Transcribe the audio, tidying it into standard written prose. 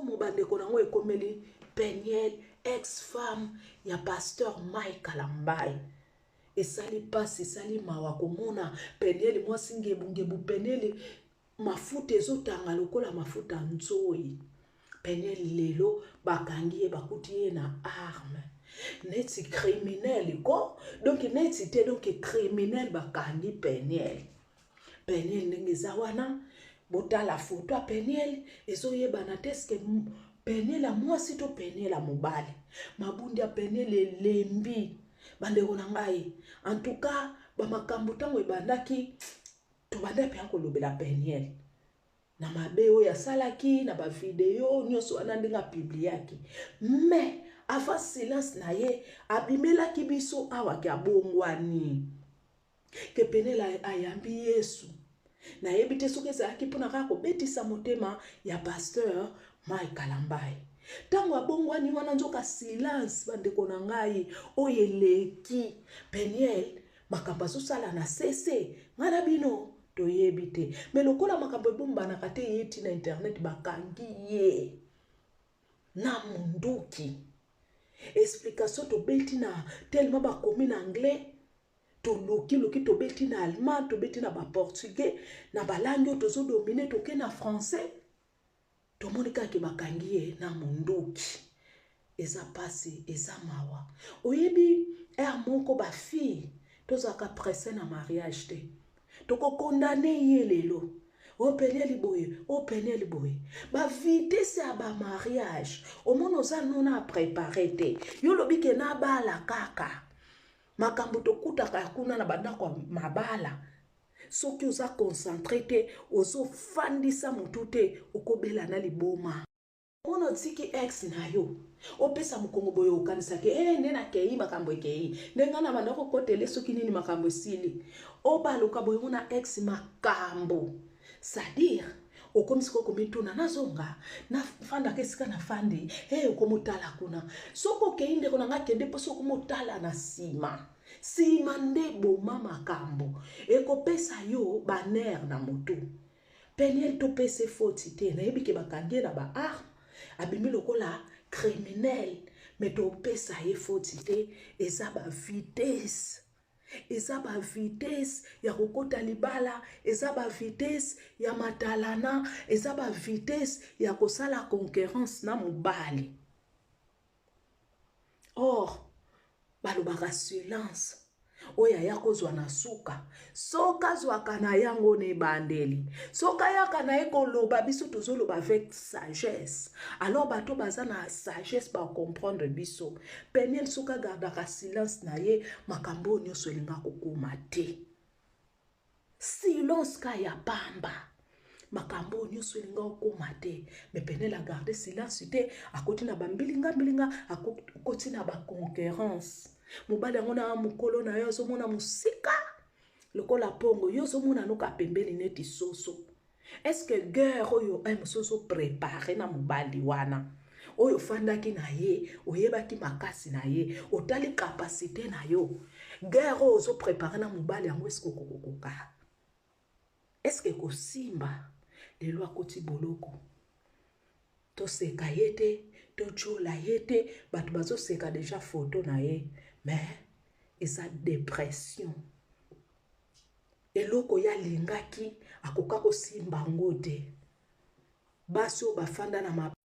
Mobande konango ekomeli Peniel, ex-femme ya pasteur Mike Kalambai. Esali pasi, esali mawa komona Peniel mwasi ngebu Peniel mafuta ezotanga lokola mafuta nzoi. Peniel lelo bakangi ye bakuti ye na arme. Neti criminel ko, donc neti te donc criminel bakangi Peniel. Peniel ndengeza wana botala foto a Peniel ezoyebana teske Peniel a mwasi to Peniel a mobali. Mabundi a Peniel elembi bandeko na ngai. En tout cas ba makambo tango ebandaki to banda pe akolobela Peniel na mabe oyo asalaki na ba video nyonso wana ndinga publiaki. Mais avant silence na ye abimelaki biso awa ki abongwani ke Peniel ayambi Yesu. Na yebite soki ezalaki mpona kaka kobetisa motema ya pasteur Mike Kalambai. Tango abongwani wana nzoka silence bandeko na ngai oyo eleki Peniel makambo azosala na sese ngana bino toyebi te. Mais lokola makambo ebombanaka te yeti na internet bakangi ye na munduki. Explication to beti na tellement bakomi na anglais to loki to beti na allemand to beti na ba portugais na balangi tozo dominer to ke na français to monika ke bakangi ye na munduki. Eza pasi eza mawa oyebi moko ba fille tozaka pressé na mariage te toko condamné ye lelo o Peniel boye ba vitesse ya ba mariage o mono za nona préparer te yo lobi ke na bala kaka makambo to kutaka kuna na bandako mabala soki oza concentré te ozo fandisa mutu te okobela na liboma. Ono tiki ex na yo opesa mukongo boye okanisa ke ndena kei makambo ekei ndenga na bandako kotele soki nini makambo esili obaluka boye una ex makambo c'est-à-dire okomisiko komituna nazonga na fanda kesika na fandi okomutala kuna soko keinde kona ngakende poso okomutala na sima nde boma makambo ekopesa yo baner na mutu. Peniel to pese foti te na yebike bakange na ba arme abimi lokola criminel mais to pesa ye foti te eza ba vitesse. Eza ba vitesse ya kokota libala, eza ba vitesse ya matalana, eza ba vitesse ya kosala concurrence na mobali. Or, balobaka silence oya ya kozwa na suka soka zwaka na yango ne bandeli soka yaka na ekoloba biso tozoloba avec sagesse alors bato baza na sagesse ba comprendre biso. Peniel soka gardaka silence na ye makambo nyonso elinga kokoma te silence ka ya pamba makambo nyonso elinga kokoma te. Mais Peniel a gardé silence te akoti na bambilinga akoti na ba concurrence. Mobali yango na mukolo na yo azomona musika lokola pongo yo azomona noka pembeni neti soso. Est-ce que guerre oyo musoso préparé na mobali wana oyo fandaki na ye oyebaki makasi na ye otali capacité na yo guerre ozo préparé na mobali yango est-ce que kokoka est-ce que kosimba lelo akoti boloko to seka yete to chola yete bato bazo seka déjà photo na ye. Mais eza dépression eloko ya lingaki akoka kosimba ngo te basi o bafanda na